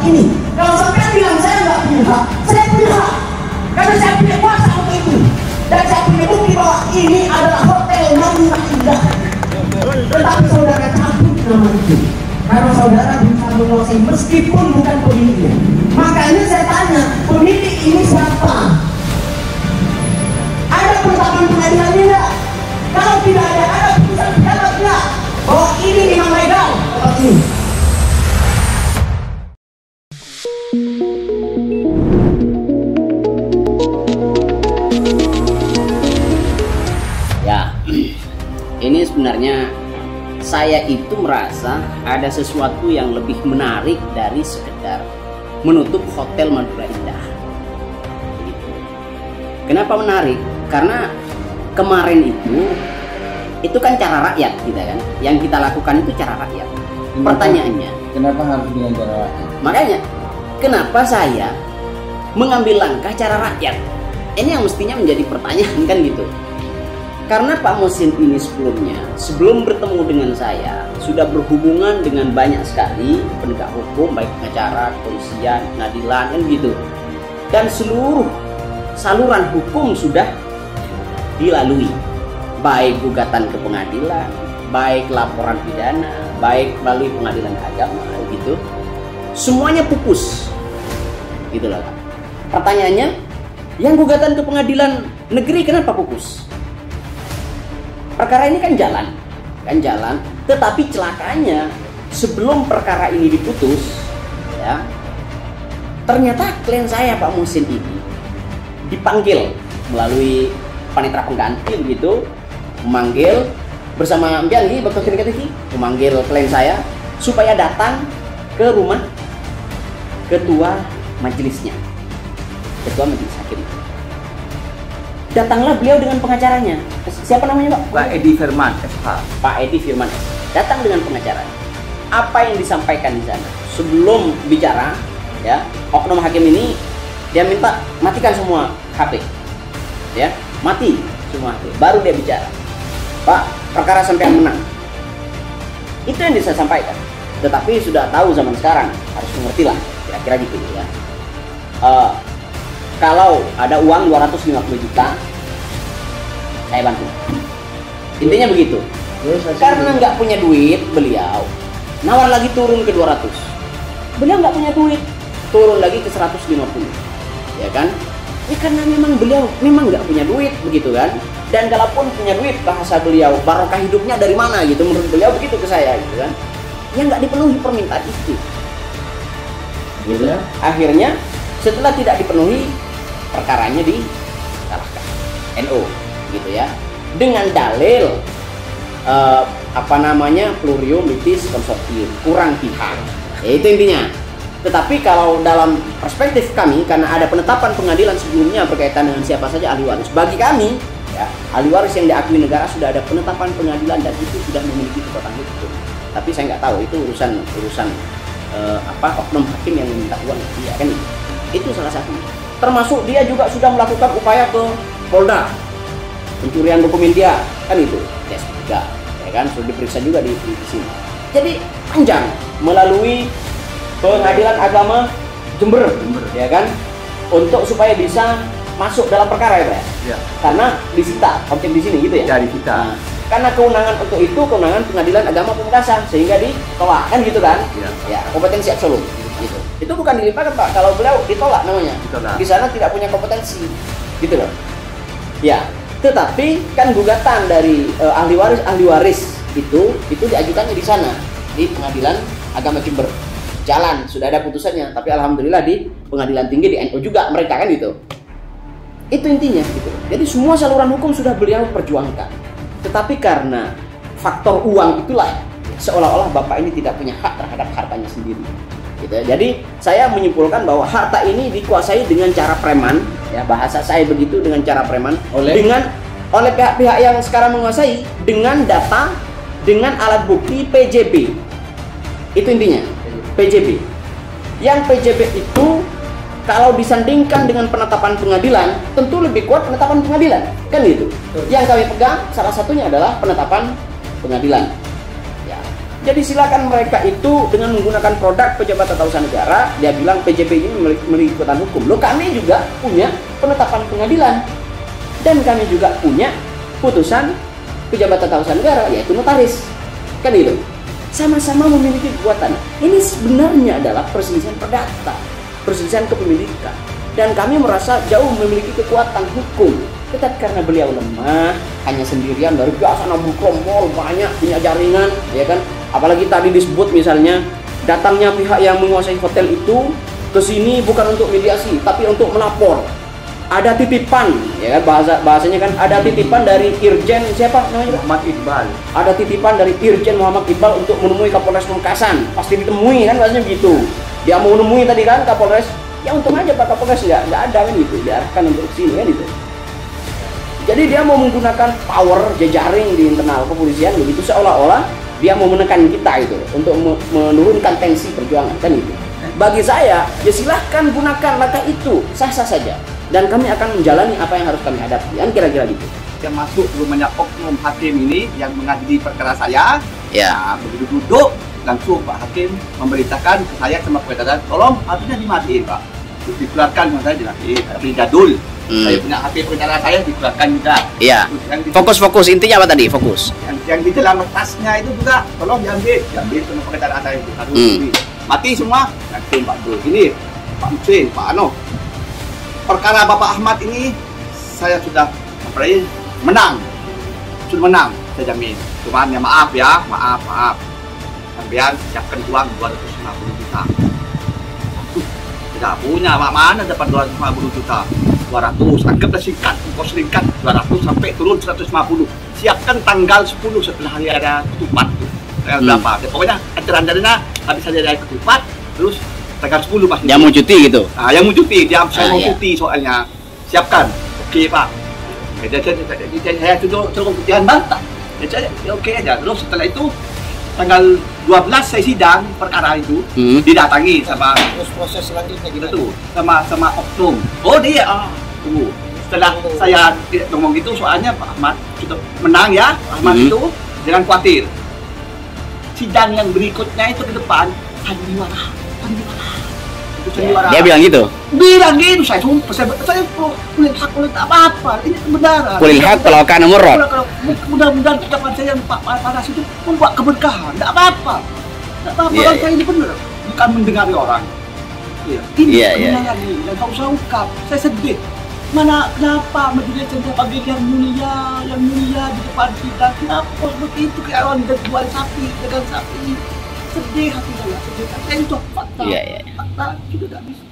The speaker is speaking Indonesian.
ini. Kalau sampai bilang saya nggak punya hak, saya punya hak. Karena saya punya kuasa untuk itu. Dan saya punya bukti bahwa ini adalah hotel Marina Indah. Tetapi saudara cabut nama itu. Karena saudara bisa menguasai meskipun bukan pemiliknya. Makanya saya tanya, pemilik ini siapa? Ada penetapan pengadilannya enggak? Kalau tidak ada putusan pejabat enggak? Bahwa ini memang legal tempat ini. Ya, ini sebenarnya saya itu merasa ada sesuatu yang lebih menarik dari sekedar menutup Hotel Madura Indah. Gitu. Kenapa menarik? Karena kemarin itu kan cara rakyat kita kan, yang kita lakukan itu cara rakyat. Pertanyaannya, kenapa harus dengan cara rakyat? Makanya, kenapa saya mengambil langkah cara rakyat? Ini yang mestinya menjadi pertanyaan kan gitu. Karena Pak Muhsin ini sebelum bertemu dengan saya sudah berhubungan dengan banyak sekali penegak hukum, baik pengacara, kepolisian, pengadilan kan gitu. Dan seluruh saluran hukum sudah dilalui, baik gugatan ke pengadilan, baik laporan pidana, baik melalui pengadilan agama gitu. Semuanya pupus. Gitu loh. Pertanyaannya, yang gugatan ke pengadilan negeri kenapa pupus? Perkara ini kan jalan, tetapi celakanya sebelum perkara ini diputus, ya, ternyata klien saya Pak Muhsin ini dipanggil melalui panitera pengganti begitu, memanggil bersama Biangi, Bapak Kiri, memanggil klien saya supaya datang ke rumah ketua majelisnya, ketua majelis hakim. Datanglah beliau dengan pengacaranya. Siapa namanya, Pak? Pak Edi Firman SH. Pak Edi Firman SH. Datang dengan pengacaranya. Apa yang disampaikan di sana? Sebelum bicara, ya, oknum hakim ini dia minta matikan semua HP. Ya, mati semua HP. Baru dia bicara. Pak, perkara sampean menang. Itu yang bisa sampaikan. Tetapi sudah tahu zaman sekarang, harus mengerti lah, kira-kira gitu ya. Kalau ada uang 250 juta, saya bantu. Intinya begitu. Karena nggak punya duit, beliau nawar lagi turun ke 200. Beliau nggak punya duit, turun lagi ke 150. Ya kan? Ini karena memang beliau memang nggak punya duit, begitu kan? Dan kalaupun punya duit, bahasa beliau, barokah hidupnya dari mana gitu? Menurut beliau begitu ke saya, gitu kan? Yang nggak dipenuhi permintaan itu. Gitu. Akhirnya setelah tidak dipenuhi, perkaranya disalahkan NO gitu ya, dengan dalil plurium litis consortium, kurang pihak ya, itu intinya. Tetapi kalau dalam perspektif kami, karena ada penetapan pengadilan sebelumnya berkaitan dengan siapa saja ahli waris, bagi kami ya, ahli waris yang diakui negara sudah ada penetapan pengadilan dan itu sudah memiliki kekuatan hukum. Tapi saya nggak tahu itu urusan oknum hakim yang meminta uang dia kan, itu salah satu. Termasuk dia juga sudah melakukan upaya ke Polda, pencurian dokumen dia, kan itu S3, ya kan, sudah diperiksa juga di sini. Jadi panjang melalui pengadilan agama Jember, ya kan, untuk supaya bisa masuk dalam perkara ya, Pak. Ya. Karena disita objek di sini gitu ya. Ya, disita. Nah, karena kewenangan untuk itu kewenangan pengadilan agama Pamekasan sehingga ditolak kan gitu kan? Ya, kompetensi absolut. Gitu. Itu bukan dilimpahkan, Pak. Kalau beliau ditolak namanya. Ditolak. Di sana tidak punya kompetensi, gitu loh. Ya, tetapi kan gugatan dari ahli waris itu diajukannya di sana di Pengadilan Agama Jember. Jalan, sudah ada putusannya. Tapi alhamdulillah di Pengadilan Tinggi di NU juga mereka kan gitu. Itu intinya gitu. Jadi semua saluran hukum sudah beliau perjuangkan. Tetapi karena faktor uang itulah seolah-olah Bapak ini tidak punya hak terhadap hartanya sendiri. Gitu. Jadi saya menyimpulkan bahwa harta ini dikuasai dengan cara preman, ya, bahasa saya begitu, dengan cara preman oleh pihak-pihak yang sekarang menguasai dengan data, dengan alat bukti PJB. Itu intinya, PJB. Yang PJB itu kalau disandingkan dengan penetapan pengadilan, tentu lebih kuat penetapan pengadilan, kan gitu. Yang kami pegang salah satunya adalah penetapan pengadilan. Ya. Jadi silakan mereka itu dengan menggunakan produk pejabat tata usaha negara, dia bilang PJP ini memiliki kekuatan hukum. Loh, kami juga punya penetapan pengadilan. Dan kami juga punya putusan pejabat tata usaha negara, yaitu notaris. Kan itu. Sama-sama memiliki kekuatan. Ini sebenarnya adalah perselisihan perdata, perselisihan kepemilikan. Dan kami merasa jauh memiliki kekuatan hukum. Tetapi karena beliau lemah, hanya sendirian, luar biasa, nambah kelompok, banyak, punya jaringan, ya kan? Apalagi tadi disebut misalnya, datangnya pihak yang menguasai hotel itu ke sini bukan untuk mediasi, tapi untuk melapor. Ada titipan, ya kan? Bahasanya kan ada titipan dari Irjen siapa namanya? Muhammad Iqbal. Ada titipan dari Irjen Muhammad Iqbal untuk menemui Kapolres Pamekasan. Pasti ditemui kan, bahasanya gitu. Dia mau menemui tadi kan Kapolres, ya untung aja Pak Kapolres nggak ada kan gitu, diarahkan untuk sini kan gitu. Jadi dia mau menggunakan power jejaring di internal kepolisian begitu, seolah-olah dia mau menekan kita itu untuk menurunkan tensi perjuangan kan itu. Bagi saya, ya silahkan gunakan langkah itu, sah-sah saja. Dan kami akan menjalani apa yang harus kami hadapi, kan kira-kira gitu. Yang masuk rumahnya oknum hakim ini yang mengadili perkara saya. Ya. Nah, begitu duduk langsung Pak Hakim memberitakan ke saya sama pengacara, tolong harusnya dimatiin Pak. Terus dikeluarkan sama saya dimatiin, tapi jadul. Saya punya HP pengacara saya dikeluarkan juga. Iya. Fokus intinya apa tadi? Fokus. Yang di dalam tasnya itu juga tolong diambil sama pengacara saya itu harus mati semua. Nanti Pak Bro ini Pak Musin, Pak Ano. Perkara Bapak Ahmad ini saya sudah menang, saya jamin. Cuman ya maaf. Sampean siapkan uang 250 juta. Tidak punya, mana dapat 250 juta? 200, anggaplah singkat, kos singkat 200 sampai turun 150. Siapkan tanggal 10 setelah hari ada ketupat. Tanggal berapa? Ya, pokoknya acara-acaranya habis saja ada ketupat, terus tanggal 10 pasti. Yang mau cuti gitu. Nah, yang mau cuti, saya mau cuti soalnya. Siapkan. Oke, Pak. Saya cukup putihan bantah. Ya oke aja. Terus setelah itu tanggal 12 saya sidang perkara itu, didatangi sama Terus proses selanjutnya kita tuh sama oknum. Oh dia, tunggu. Setelah saya tidak ngomong gitu, soalnya Pak Ahmad sudah menang ya, Pak Ahmad itu jangan khawatir. Sidang yang berikutnya itu ke depan sandiwara. Dia bilang gitu. Bilang gitu, saya sumpah, saya kulit hak kulit apa-apa, ini kebenaran. Kulil hak kalau kan murad. Mudah-mudahan ucapan saya yang Pak Panas itu membuat keberkahan, tidak apa-apa. Tidak apa-apa, Iya, saya ini benar, bukan mendengari orang. Iya, ini kebenaran ini, dan tak usah ungkap, saya sedih. Kenapa majelis yang panggil yang mulia di depan kita, kenapa begitu kayak orang jual sapi, dagang sapi. Sedih hati saya, sedih. Saya itu fakta, fakta juga tidak bisa.